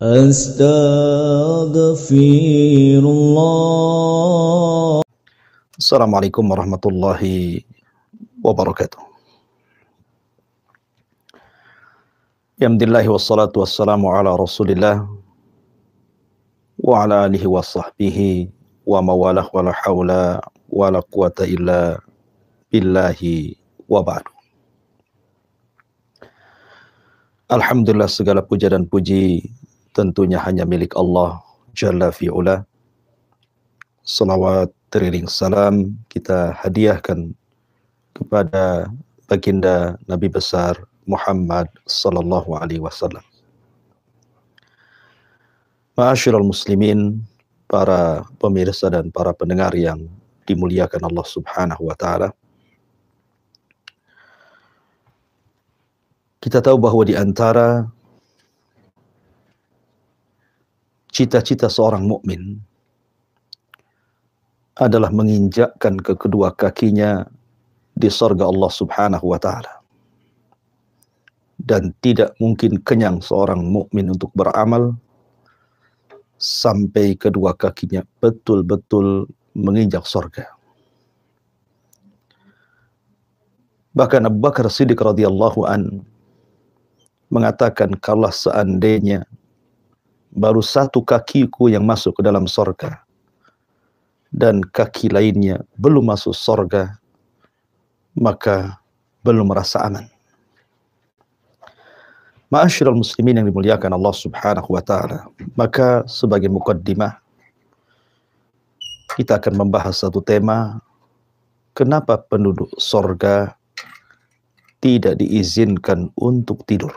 Astaghfirullah. Assalamualaikum warahmatullahi wabarakatuh. Alhamdulillah wassalatu wassalamu ala Rasulillah wa ala alihi wa sahbihi wa mawalah wa la hawla wa la quwata illa billahi wa ba'du. Alhamdulillah, segala puja dan puji tentunya hanya milik Allah Jalla fi'ula. Salawat teriring salam kita hadiahkan kepada baginda Nabi besar Muhammad sallallahu alaihi wasallam. Ma'asyiral muslimin, para pemirsa dan para pendengar yang dimuliakan Allah Subhanahu wa taala. Kita tahu bahwa di antara cita-cita seorang mukmin adalah menginjakkan ke kedua kakinya di surga Allah Subhanahu wa taala. Dan tidak mungkin kenyang seorang mukmin untuk beramal sampai kedua kakinya betul-betul menginjak surga. Bahkan Abu Bakar Siddiq radhiyallahu an mengatakan, kalau seandainya baru satu kakiku yang masuk ke dalam surga dan kaki lainnya belum masuk surga, maka belum merasa aman. Ma'asyiral muslimin yang dimuliakan Allah Subhanahu wa taala, maka sebagai mukaddimah kita akan membahas satu tema, kenapa penduduk surga tidak diizinkan untuk tidur.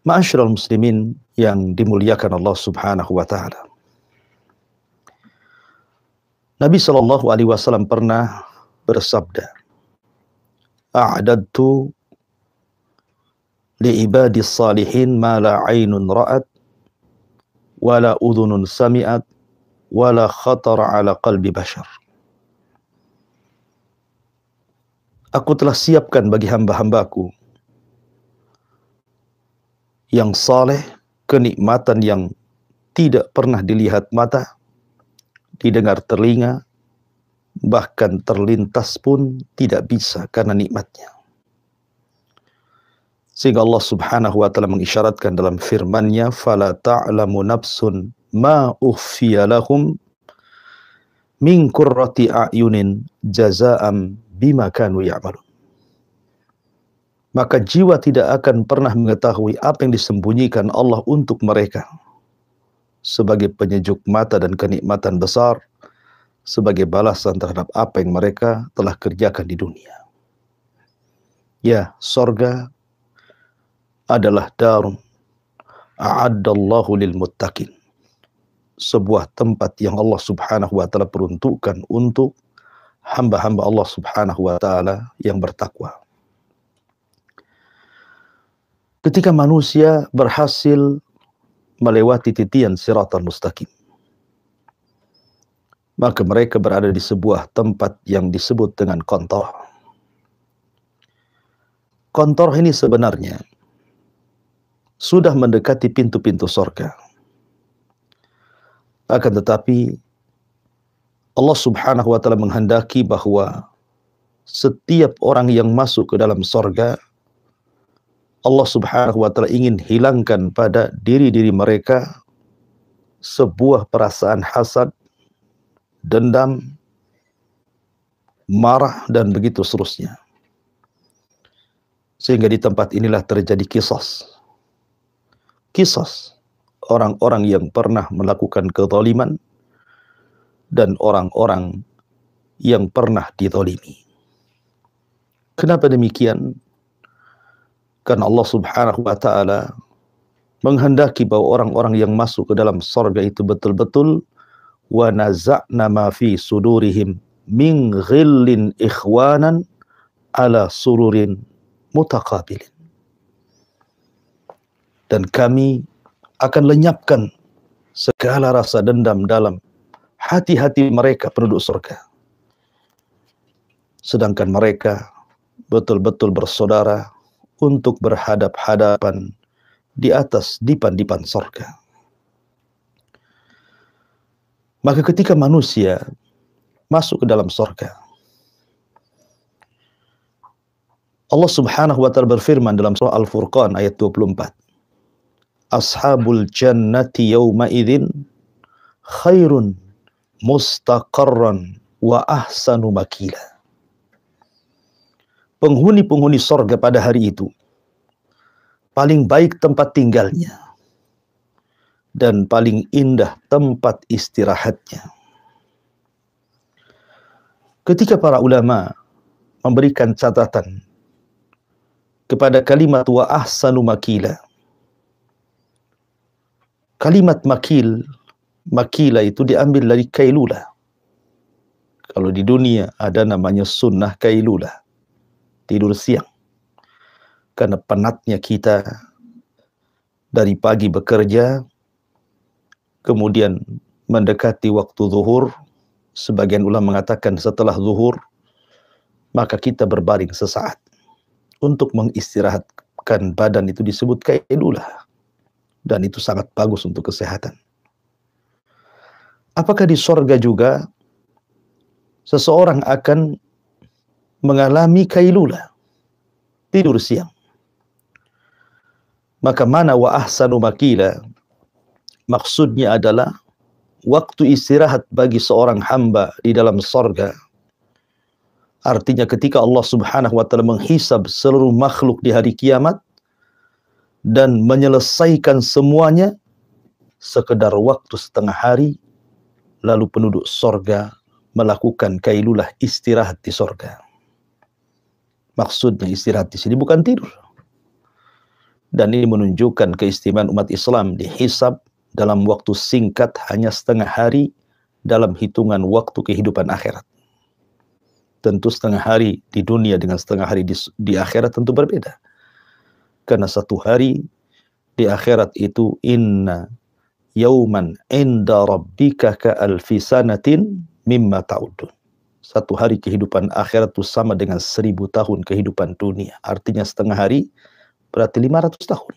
Ma'asyiral muslimin yang dimuliakan Allah Subhanahu wa taala, Nabi sallallahu alaihi wasallam pernah bersabda, "A'dadtu li'ibadis salihin ma la 'ainun ra'at wa la udhunun sami'at wa la khatara 'ala qalbi bashar." Aku telah siapkan bagi hamba-hambaku yang saleh kenikmatan yang tidak pernah dilihat mata, didengar telinga, bahkan terlintas pun tidak bisa karena nikmatnya. Sehingga Allah Subhanahu wa taala mengisyaratkan dalam firman-Nya, "Fala ta'lamu nafsun ma ukhfiya lahum min qurrati a'yunin jazaa'an bima kanu ya'malun." Maka jiwa tidak akan pernah mengetahui apa yang disembunyikan Allah untuk mereka sebagai penyejuk mata dan kenikmatan besar, sebagai balasan terhadap apa yang mereka telah kerjakan di dunia. Ya, surga adalah darun a'addallahu lil muttaqin, sebuah tempat yang Allah Subhanahu wa taala peruntukkan untuk hamba-hamba Allah Subhanahu wa taala yang bertakwa. Ketika manusia berhasil melewati titian siratal mustaqim, maka mereka berada di sebuah tempat yang disebut dengan qantarah. Qantarah ini sebenarnya sudah mendekati pintu-pintu surga. Akan tetapi Allah Subhanahu wa taala menghendaki bahwa setiap orang yang masuk ke dalam surga, Allah Subhanahu wa taala ingin hilangkan pada diri-diri mereka sebuah perasaan hasad, dendam, marah, dan begitu seterusnya. Sehingga di tempat inilah terjadi qisas orang-orang yang pernah melakukan kezaliman dan orang-orang yang pernah dizalimi. Kenapa demikian? Karena Allah Subhanahu wa taala menghendaki bahwa orang-orang yang masuk ke dalam surga itu betul-betul wa naza'na ma fi sudurihim min ghillin ikhwanan ala sururin mutaqabilin. Dan kami akan lenyapkan segala rasa dendam dalam hati-hati mereka penduduk surga. Sedangkan mereka betul-betul bersaudara untuk berhadap-hadapan di atas dipan-dipan sorga. Maka ketika manusia masuk ke dalam sorga, Allah Subhanahu wa ta'ala berfirman dalam surah Al-Furqan ayat 24. Ashabul jannati yawma idzin khairun mustaqarran wa ahsanu makila. Penghuni-penghuni sorga pada hari itu paling baik tempat tinggalnya dan paling indah tempat istirahatnya. Ketika para ulama memberikan catatan kepada kalimat wa ahsanu makila, kalimat makila itu diambil dari kailula. Kalau di dunia ada namanya sunnah kailula, tidur siang. Karena penatnya kita dari pagi bekerja, kemudian mendekati waktu zuhur, sebagian ulama mengatakan setelah zuhur, maka kita berbaring sesaat untuk mengistirahatkan badan, itu disebut kailulah. Dan itu sangat bagus untuk kesehatan. Apakah di sorga juga seseorang akan mengalami kailulah, tidur siang? Maka mana wa ahsanu makila, maksudnya adalah waktu istirahat bagi seorang hamba di dalam sorga. Artinya ketika Allah Subhanahu wa ta'ala menghisab seluruh makhluk di hari kiamat dan menyelesaikan semuanya, sekedar waktu setengah hari, lalu penduduk sorga melakukan kailulah, istirahat di sorga. Maksudnya istirahat di sini bukan tidur. Dan ini menunjukkan keistimewaan umat Islam, dihisab dalam waktu singkat, hanya setengah hari dalam hitungan waktu kehidupan akhirat. Tentu setengah hari di dunia dengan setengah hari di akhirat tentu berbeda. Karena satu hari di akhirat itu inna yauman inda rabbika ka alfi sanatin mimma ta'udun. Satu hari kehidupan akhirat itu sama dengan 1000 tahun kehidupan dunia. Artinya setengah hari berarti 500 tahun.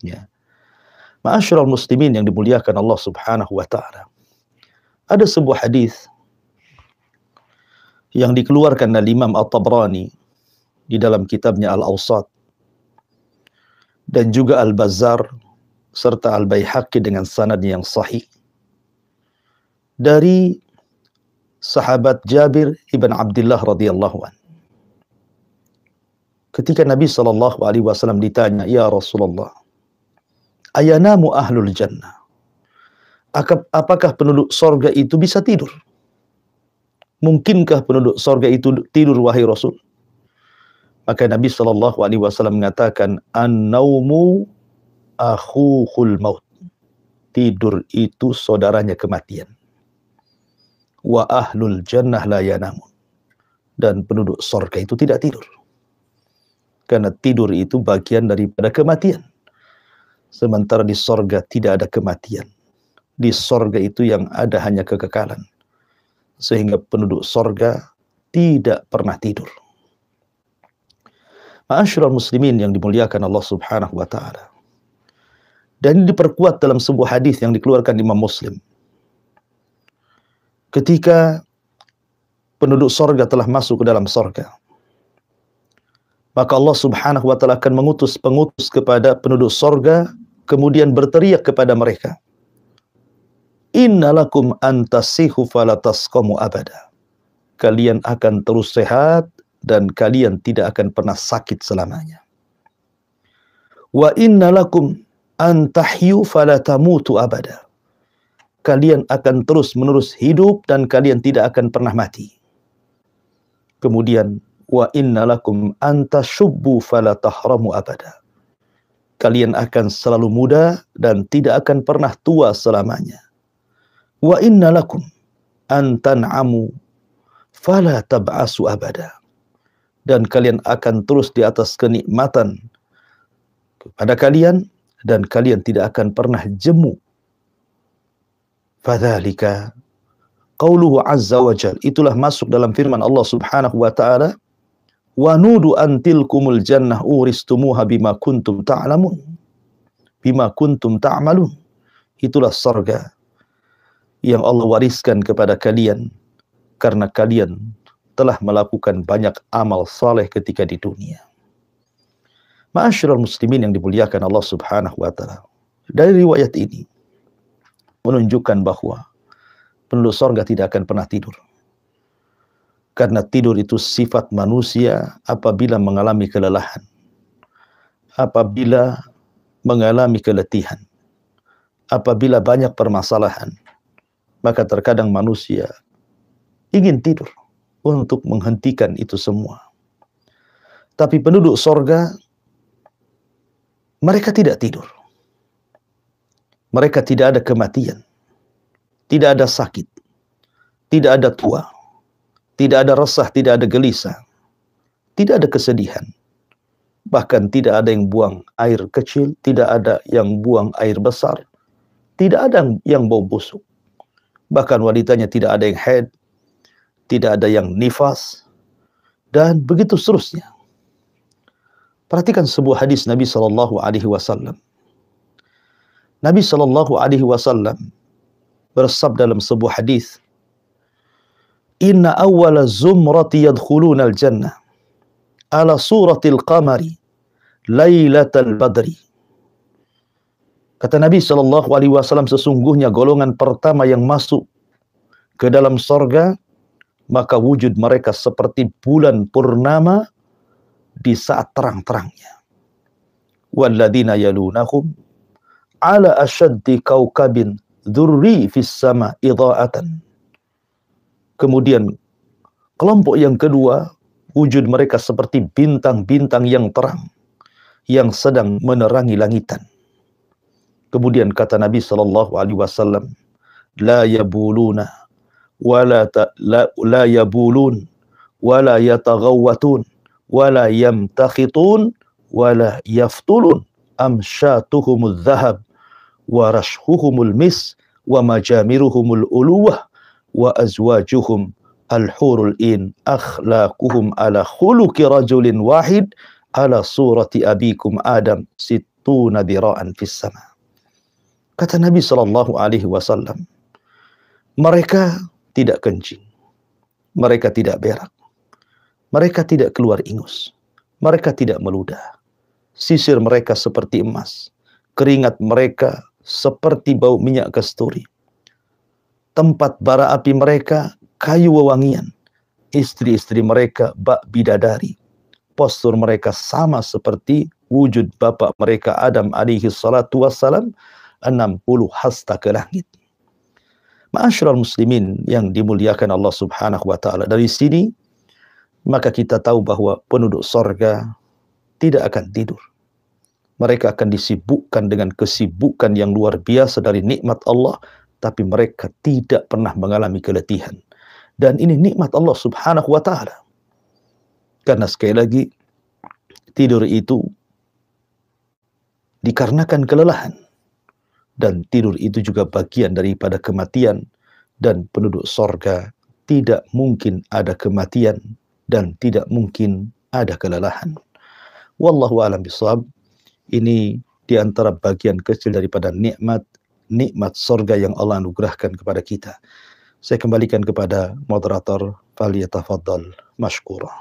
Ya. Ma'asyiral muslimin yang dimuliakan Allah Subhanahu wa ta'ala. Ada sebuah hadis yang dikeluarkan oleh Imam At-Tabrani di dalam kitabnya Al-Awsat, dan juga Al-Bazzar serta Al-Baihaqi dengan sanad yang sahih dari sahabat Jabir ibn Abdullah radhiyallahu anhu. Ketika Nabi SAW ditanya, "Ya Rasulullah, ayanamu ahlul jannah?" Apakah penduduk sorga itu bisa tidur? Mungkinkah penduduk sorga itu tidur, wahai Rasul? Maka Nabi SAW mengatakan, "An-naumu akhuhul maut." Tidur itu saudaranya kematian. Wa ahlul jannah la yanamun. Dan penduduk sorga itu tidak tidur. Karena tidur itu bagian daripada kematian. Sementara di sorga tidak ada kematian. Di sorga itu yang ada hanya kekekalan. Sehingga penduduk sorga tidak pernah tidur. Ma'asyiral muslimin yang dimuliakan Allah Subhanahu wa ta'ala. Dan ini diperkuat dalam sebuah hadis yang dikeluarkan Imam Muslim. Ketika penduduk sorga telah masuk ke dalam sorga, maka Allah Subhanahu wa ta'ala akan mengutus pengutus kepada penduduk sorga, kemudian berteriak kepada mereka, "Innalakum antasihu falatasqamu abada." Kalian akan terus sehat dan kalian tidak akan pernah sakit selamanya. "Wa innalakum antahyu falatamutu abada." Kalian akan terus menerus hidup dan kalian tidak akan pernah mati. Kemudian, "Wa innalakum antashubbu falatahramu abada." Kalian akan selalu muda dan tidak akan pernah tua selamanya. "Wa innalakum antan'amu falatab'asu abada." Dan kalian akan terus di atas kenikmatan kepada kalian dan kalian tidak akan pernah jemu. Fadzalika qauluhu azza wa jalla, itulah masuk dalam firman Allah Subhanahu wa ta'ala, "Wa nudu antilkumul jannah uristumuha bima kuntum ta'lamun." bima kuntum ta'malun. Itulah surga yang Allah wariskan kepada kalian karena kalian telah melakukan banyak amal saleh ketika di dunia. Ma'asyiral muslimin yang dimuliakan Allah Subhanahu wa taala. Dari riwayat ini menunjukkan bahwa penduduk surga tidak akan pernah tidur. Karena tidur itu sifat manusia apabila mengalami kelelahan, apabila mengalami keletihan, apabila banyak permasalahan, maka terkadang manusia ingin tidur untuk menghentikan itu semua. Tapi penduduk surga, mereka tidak tidur. Mereka tidak ada kematian, tidak ada sakit, tidak ada tua, tidak ada resah, tidak ada gelisah, tidak ada kesedihan. Bahkan tidak ada yang buang air kecil, tidak ada yang buang air besar, tidak ada yang bau busuk. Bahkan wanitanya tidak ada yang haid, tidak ada yang nifas, dan begitu seterusnya. Perhatikan sebuah hadis Nabi SAW. Nabi SAW bersabda dalam sebuah hadis, "Inna awwala zumrati yadkhuluna al-jannah ala suratil qamari lailatal badri." Kata Nabi SAW, sesungguhnya golongan pertama yang masuk ke dalam surga, maka wujud mereka seperti bulan purnama di saat terang-terangnya. Walladzina yalunahum ala asyaddi kaukabin dzurri fis sama idha'atan. Kemudian kelompok yang kedua, wujud mereka seperti bintang-bintang yang terang yang sedang menerangi langitan. Kemudian kata Nabi SAW, la yabuluna wala la yabulun wala yataghawwatun wala yamtakhitun wala yaftulun amsyatuhumul dhahab wa rashhuhumul mis wa majamiruhumul uluwah wa azwajuhum al-hurul in akhlaquhum ala khuluqi rajulin wahid ala surati abikum Adam sittuna dira'an fis sama. Kata Nabi SAW, mereka tidak kencing, mereka tidak berak, mereka tidak keluar ingus, mereka tidak meludah, sisir mereka seperti emas, keringat mereka seperti bau minyak kasturi, tempat bara api mereka kayu wewangian, istri-istri mereka bak bidadari, postur mereka sama seperti wujud bapak mereka Adam alaihi salatu wassalam, 60 hasta ke langit. Ma'asyiral muslimin yang dimuliakan Allah Subhanahu wa taala. Dari sini maka kita tahu bahwa penduduk surga tidak akan tidur. Mereka akan disibukkan dengan kesibukan yang luar biasa dari nikmat Allah, tapi mereka tidak pernah mengalami keletihan. Dan ini nikmat Allah Subhanahu wa taala. Karena sekali lagi, tidur itu dikarenakan kelelahan. Dan tidur itu juga bagian daripada kematian. Dan penduduk surga tidak mungkin ada kematian dan tidak mungkin ada kelelahan. Wallahu a'lam bishawab. Ini diantara bagian kecil daripada nikmat surga yang Allah anugerahkan kepada kita. Saya kembalikan kepada moderator, falyatafaddal mashkura.